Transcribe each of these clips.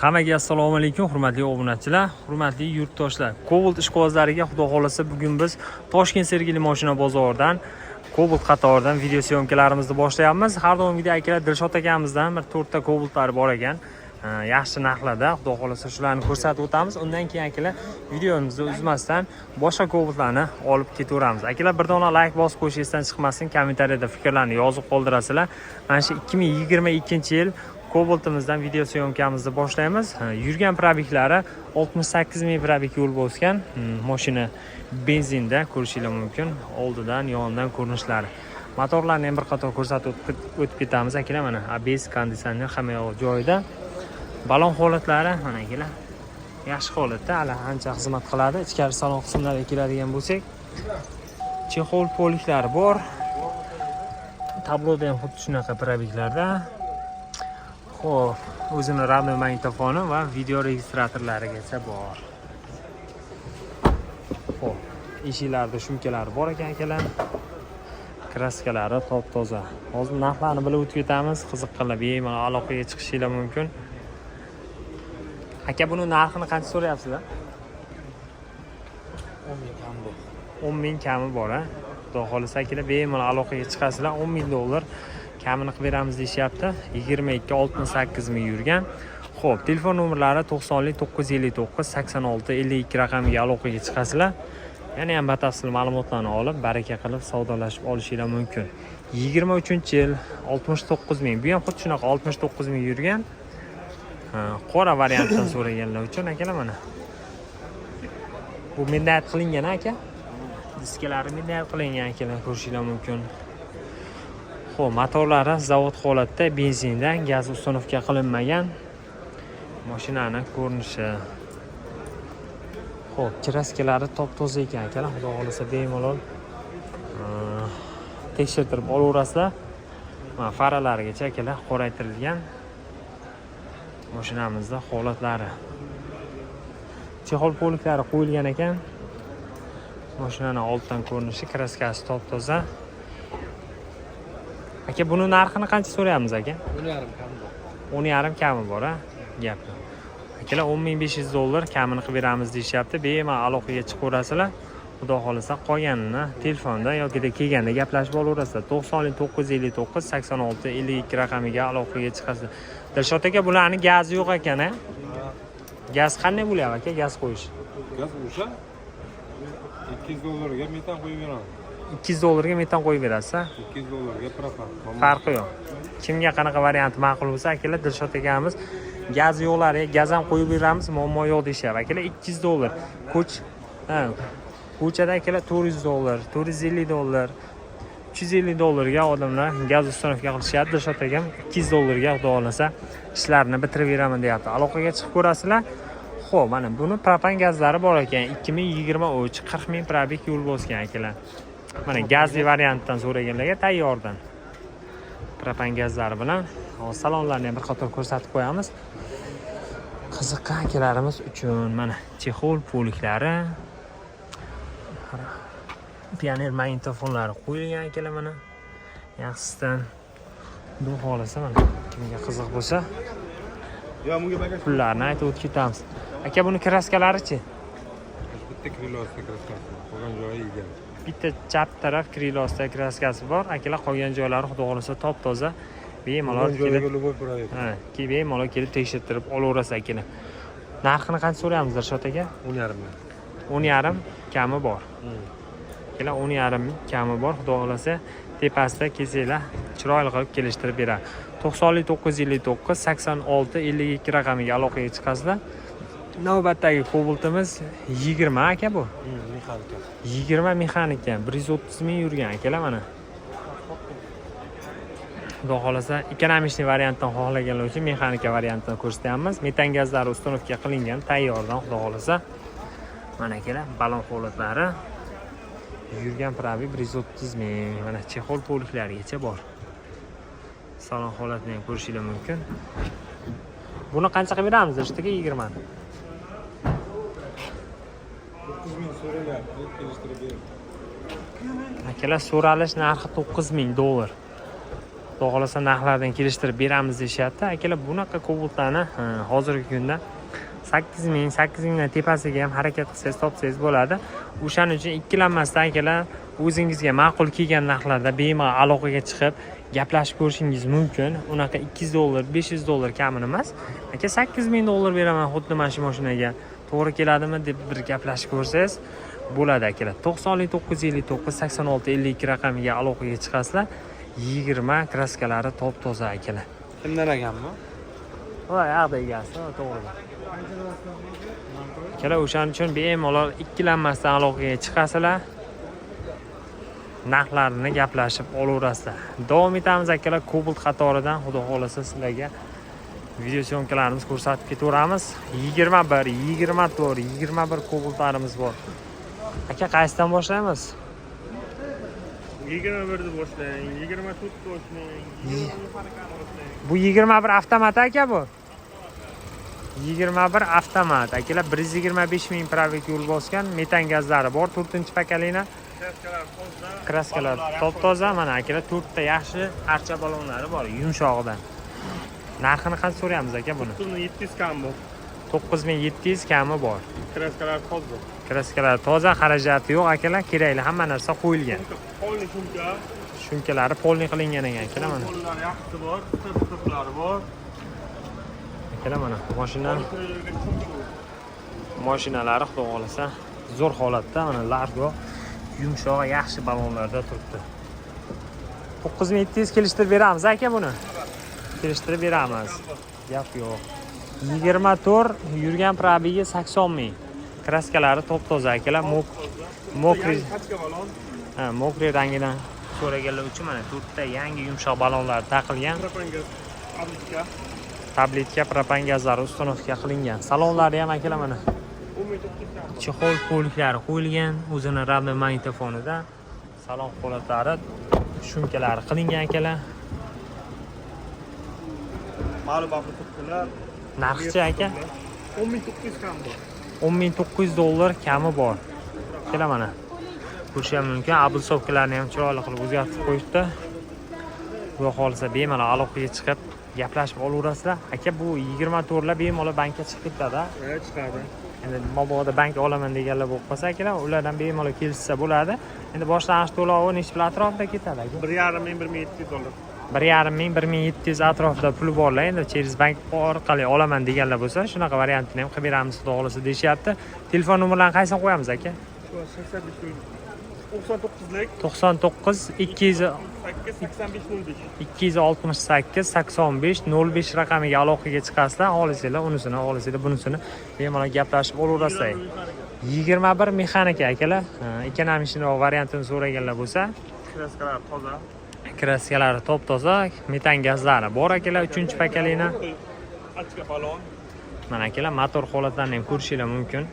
Hammaga assalomu alaykum, hurmatli obunachilar, hurmatli yurtdoshlar. Cobalt ishqibozlariga xudo xolasa bugun biz Toshkent Sergeli mashina bozoridan Cobalt qatoridan video syomkalarimizni boshlayapmiz. Har doimgidek akalar Dilshod akamizdan bir 4 ta Cobaltlar bor ekan. Yaxshi narxlarda, xudo xolasa shularni ko'rsatib o'tamiz. Undan keyin akalar videomizni uzmasdan boshqa Cobaltlarni olib ketaveramiz. Akalar bir dona like bosib qo'yishingizdan chiqmasin, kommentariyada fikrlarni yozib qoldirasizlar. Mana shu 2022-yil Cobaltimizdan video syomkamizni boshlaymiz. Yurgan probeglari 68.000 probeg yo'l bosgan. Mashina benzinda ko'rishingiz mumkin. Oldidan, yonidan ko'rinishlari. Motorlarni ham bir qator ko'rsatib o'tib ketamiz. Akalar mana ABS, konditsioner hamma yo'q joyida. Balon holatlari mana akalar yaxshi holatda, hali ancha xizmat qiladi. Ichkari salon qismlariga keladigan bo'lsak, chexol poliklari bor. Tabloda ham xuddi shunaqa probeglarda. Xo'p, o'zini radio magnitofoni va video registratorlarigacha bor. Xo'p, eshiklarda shumkalari bor ekan akalar. Kraskalari top-toza. Hozir narxlarni bilib o'tib ketamiz. Qiziqqanlar bemalol aloqaga chiqishingiz mumkin. Aka, buni narxini qancha so'rayapsizlar? 10.000 kami bor. 10.000 kami bor, ha. Xudo xolasa akalar bemalol aloqaga chiqasizlar. $10.000 kamini qilib beramiz deyishyapti. 22-68 ming yurgan. Xo'p, telefon nomerlari 90-959-86-52 raqamiga aloqaga chiqasizlar. Yana ham batafsil ma'lumotlarni olib, baraka qilib savdolashib olishingiz mumkin. 23-yil 69 ming. Bu ham xuddi shunaqa 69 ming yurgan. Qora variantdan so'raganlar uchun akalar mana. Bu mindat qilingan aka. Diskalari mindat qilingan akalar, ko'rishingiz mumkin. Xo'p, motorlari zavod holatda, benzindan, gaz uстановка qilinmagan. Mashinani ko'rinishi. Xo'p, kraskalari top-toza ekan akalar. Xudo xolasa bemalol tekshirtirib olaverasizlar. Mana faralarigacha akalar qoraytirilgan. Mashinamizda holatlari. Chexol poliklari qo'yilgan ekan. Mashinaning olddan ko'rinishi, kraskasi top-toza. Aka, buni narxini qancha so'rayapmiz aka? 10.5 kami bor. 10.5 kami bor, ha? Gap. Akalar $10.500 kamini qilib beramiz deyishyapti. Bemalol aloqaga chiqaverasizlar. Xudo xolasa qolganini telefonda yoki kelganda gaplashib olaverasizlar. 90-959-86-52 raqamiga aloqaga chiqasizlar. Dilshod aka, bularning gazi yo'q ekan, ha? Gaz qanday bo'lyapti aka, gaz qo'yish? Gaz o'sha $200 ga metan qo'yib beraman. $200 ga metan qo'yib berasiz, ha? $200 ga propan. Farqi yo'q. Kimga qanaqa variant ma'qul bo'lsa, akalar Dilshod akamiz gaz yo'qlari, gaz ham qo'yib beramiz, muammo yo'q deyishyapti. Akalar $200. Ko'chada akalar $400, $450, $350 ga odamlar gaz uстановка qilishyapti. Dilshod akam $200 ga xudo xolasa ishlarni bitirib beraman deyapti. Aloqaga chiqib ko'rasizlar. Xo'p, mana buni propan gazlari bor ekan. 2023 40 ming probeg yo'l bosgan akalar. Mana gazli variantdan so'raganlarga tayyordan. Propan gazlari bilan salonlarni ham bir qator ko'rsatib qo'yamiz. Qiziqqan akalarimiz uchun mana chexol poliklari, pioner magnitofonlari qo'yilgan akalar mana. Yaxshisidan xudo xolasa mana kimga qiziq bo'lsa, pullarni aytib o'tib ketamiz. Aka, buni kraskalari-chi? Bitta krilosda kraskasi bor. Qolgan joyi egal. Bitta chap taraf krilosda kraskasi bor. Akalar qolgan joylari xudo xolasa top-toza. Bemalol kelib, bemalol kelib tekshirtirib olaverasiz akalar. Narxini qancha so'rayapmiz Dilshod aka? 10.5 ming. 10.5 kami bor. Akalar 10.5 ming kami bor. Xudo xolasa tepasida kelsanglar chiroyli qilib kelishtirib beradi. 90-959-86-52 raqamiga aloqaga chiqasizlar. Navbatdagi Cobaltimiz 20 aka bu. Mexanika. 20 mexanika, 130 ming yurgan akalar mana. Xudo xolasa ekonomik variantdan xohlaganlar uchun mexanika variantini ko'rsatyapmiz. Metan gazlari uстановка qilingan, tayyordan xudo xolasa. Mana akalar, balon holatlari. Yurgan probeg 130 ming. Mana chexol poliklarigacha bor. Salon holatini ham ko'rishingiz mumkin. Buni qancha qilib beramiz? Ishtiga 20. 9 ming so'rayapti, kelishtirib bering. Akalar, so'ralish narxi $9.000. Xudo xolasa narxlardan kelishtirib beramiz deyishyapti. Akalar, bunaqa Cobaltlarni hozirgi kunda 8000 dan tepasiga ham harakat qilsangiz topsangiz bo'ladi. O'shaning uchun ikkilanmasdan akalar o'zingizga ma'qul kelgan narxlarda bemalol aloqaga chiqib gaplashib ko'rishingiz mumkin. Unaqa $200, $500 kamini emas. Aka, $8000 beraman xuddi mana shu mashinaga. To'g'ri keladimi deb bir gaplashib ko'rsangiz bo'ladi akalar. 95959 8652 raqamiga aloqaga chiqasizlar. 20 kraskalari top-toza akalar. Kimdan ekanmi? Voy, yoqda egasi, to'g'ri. Akalar, o'shaning uchun bemalol ikkilanmasdan aloqaga chiqasizlar. Narxlarini gaplashib olaverasizlar. Davom etamiz akalar, Cobalt qatoridan xudo xolasa sizlarga video syomkalarimiz ko'rsatib ketaveramiz. 21, 24, 21 Cobaltlarimiz bor. Aka, qaysidan boshlaymiz? 21 dan boshlang, 24 dan boshlang. Bu 21 avtomat aka bu. 21 avtomat. Akalar, 125 ming probeg yo'l bosgan, metan gazlari bor, 4-pakalina. Kraskalar top-toza. Mana akalar, 4 ta yaxshi archa balonlari bor, yumshog'idan. Narxini qancha so'rayapmiz aka buni? 9700 kam bor. 9700 kami bor. Kraskalar toza. Kraskalar toza, xarajati yo'q akalar, kerakli hamma narsa qo'yilgan. Polni shumka. Shumkalari polni qilingan ekan akalar mana. Pollar yaxshi bor, stop-stoplari bor. Akalar mana mashinalari xudo xolasa zo'r holatda, mana Largo yumshoq yaxshi balonlarda turibdi. 9700 kelishtirib beramiz aka buni. Kelishtirib beramiz. Gap yo'q. 24 yurgan probegi 80 ming. Kraskalari top-toza akalar, mokri. Ha, mokri rangidan so'raganlar uchun mana 4 ta yangi yumshoq balonlar taqilgan. Tabletka propan gazlari uстановка qilingan. Salonlari ham akalar mana chexol poliklari qo'yilgan, o'zini radioy magnitofonida. Salon holatlari, shumkalari qilingan akalar. Ma'lum avtomatlar. Narxchi aka? 10900 kam bor. $10900 kami bor. Akalar mana ko'rish ham mumkin. Abulsovkalarni ham chiroyli qilib o'zgartirib qo'yibdi. Xudo xolasa bemalol aloqaga chiqib gaplashib olaverasizlar. Aka, bu 24 lar bemalol bankka chiqib ketadi. Ha, chiqadi. Endi mabodo bank olaman deganlar bo'lib qolsa akalar, ulardan bemalol kelishsa bo'ladi. Endi boshlang'ich to'lovi necha pul atrofida ketadi aka? 1,5 ming, 1700 dollar. 1,5 ming, 1700 atrofida pul borlar. Endi Cheris bank orqali olaman deganlar bo'lsa, shunaqa variantini ham qilib beramiz xudo xolasa deyishyapti. Telefon nomerlarini qaysini qo'yamiz aka? 99 268 85 05 raqamiga aloqaga chiqasizlar. Olisizlar, unisini, olisizlar, bunisini bemalol gaplashib olaverasizlar. 21 mexanika akalar. Ekonomishroq variantini so'raganlar bo'lsa, Kraskalar toza. kraskalari top-toza, metan gazlari bor akalar, 3-pakalina. Achka balon. Mana akalar, motor holatlarini ham ko'rishingiz mumkin.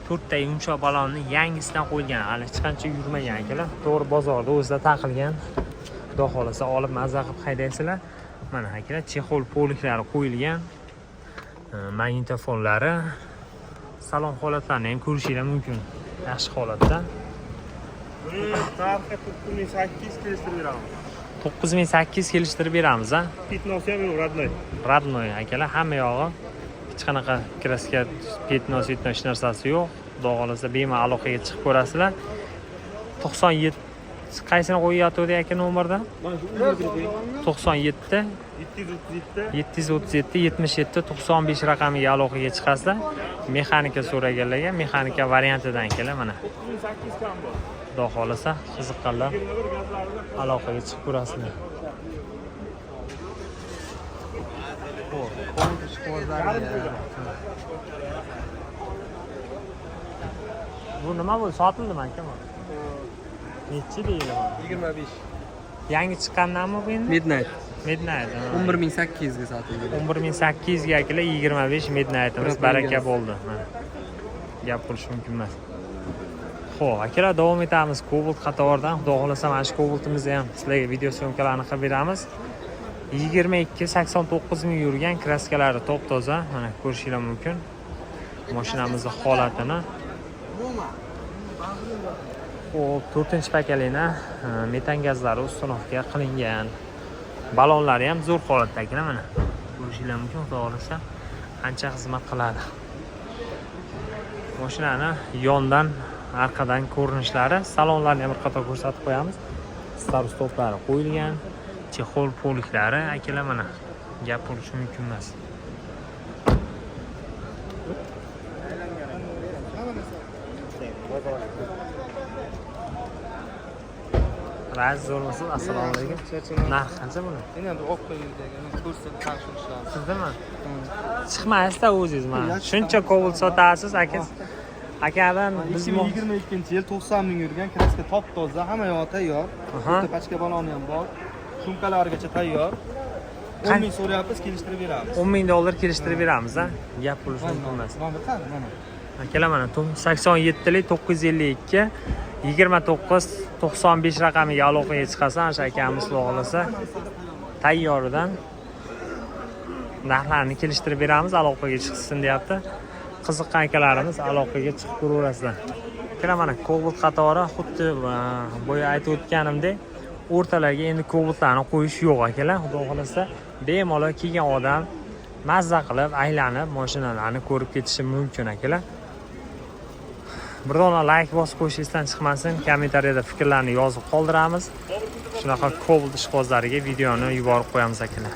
4 ta yumshoq balonni yangisidan qo'yilgan, hali hech qancha yurmagan akalar. To'g'ri bozorda o'zida taqilgan. Xudo xolasa olib mazza qilib haydaysizlar. Mana akalar, chexol poliklari qo'yilgan. Magnitofonlari, salon holatlarini ham ko'rishingiz mumkin. Yaxshi holatda. Buni narxi 9800 kelishtirib beramiz. 9800 kelishtirib beramiz, ha? Pitnosi ham radnoy. Radnoy akalar, hamma yog'i hech qanaqa kraska, petnos hech narsasi yo'q. Xudo xolasa bemalol aloqaga chiqib ko'rasizlar. 97 qaysini qo'yyapti aka nomerda? Mana shu nomerga qo'ying. 97 737 77 95 raqamiga aloqaga chiqasizlar. Mexanika so'raganlarga mexanika variantidan kelar mana. 9800 kam bor. Xudo xolasa qiziqqanlar aloqaga chiqib ko'rasizlar. Bu nima bu? Sotildimi aka bu? Nechi deydi bu? 25. Yangi chiqqandanmi bu endi? Midnight. Midnight. 11800 ga sotildi. 11800 ga akalar 25 Midnight'imiz baraka bo'ldi. Gap qilish mumkin emas. Xo'p, akalar, davom etamiz Cobalt qatoridan. Xudo xolasa mana shu Cobaltimizni ham sizlarga video syomkalarini qilib beramiz. 22-89 ming yurgan, kraskalari top-toza. Mana ko'rishingiz mumkin. Mashinamizning holatini. Xo'p, 4-pakalina metan gazlari ustunovka qilingan. Balonlari ham zo'r holatda akalar mana. Ko'rishingiz mumkin, xudo xolasa ancha xizmat qiladi. Mashinani yondan, arqadan ko'rinishlari, salonlarni ham bir qator ko'rsatib qo'yamiz. Stop-stoplari qo'yilgan, chexol poliklari akalar mana. Gap bo'lishi mumkin emas. Raz zo'rmisiz? Assalomu alaykum. Narx qancha buni? Yana bir o'q qo'yilgan, ko'rsatib tanishishlar. Sizdami? Chiqmaysizda o'zingiz mana. Shuncha Cobalt sotasiz, akadan biz 2022-yil 90 ming yurgan kraska top toza, hamma yo'q tayyor. Bitta pachka baloni ham bor. Sumkalarigacha tayyor. 10 ming so'rayapmiz, kelishtirib beramiz. 10 ming dollar kelishtirib beramiz, a? Gap bo'lishi mumkin emas. Mana. Akalar mana 87lik 952 2995 raqamiga aloqaga chiqasan, o'sha akamiz xudo xolasa tayyoridan narxlarni kelishtirib beramiz, aloqaga chiqsin deyapti. Qiziqqan akalarimiz aloqaga chiqib ko'raverasizlar. Akalar mana Cobalt qatori xuddi boya aytib o'tganimdek, o'rtalarga endi Cobaltlarni qo'yish yo'q akalar. Xudo xolasa bemalol kelgan odam mazza qilib, aylanib mashinalarni ko'rib ketishi mumkin akalar. Bir dona like bosib qo'yishingizdan chiqmasin, kommentariyada fikrlarni yozib qoldiramiz. Shunaqa Cobalt ishqibozlariga videoni yuborib qo'yamiz akalar.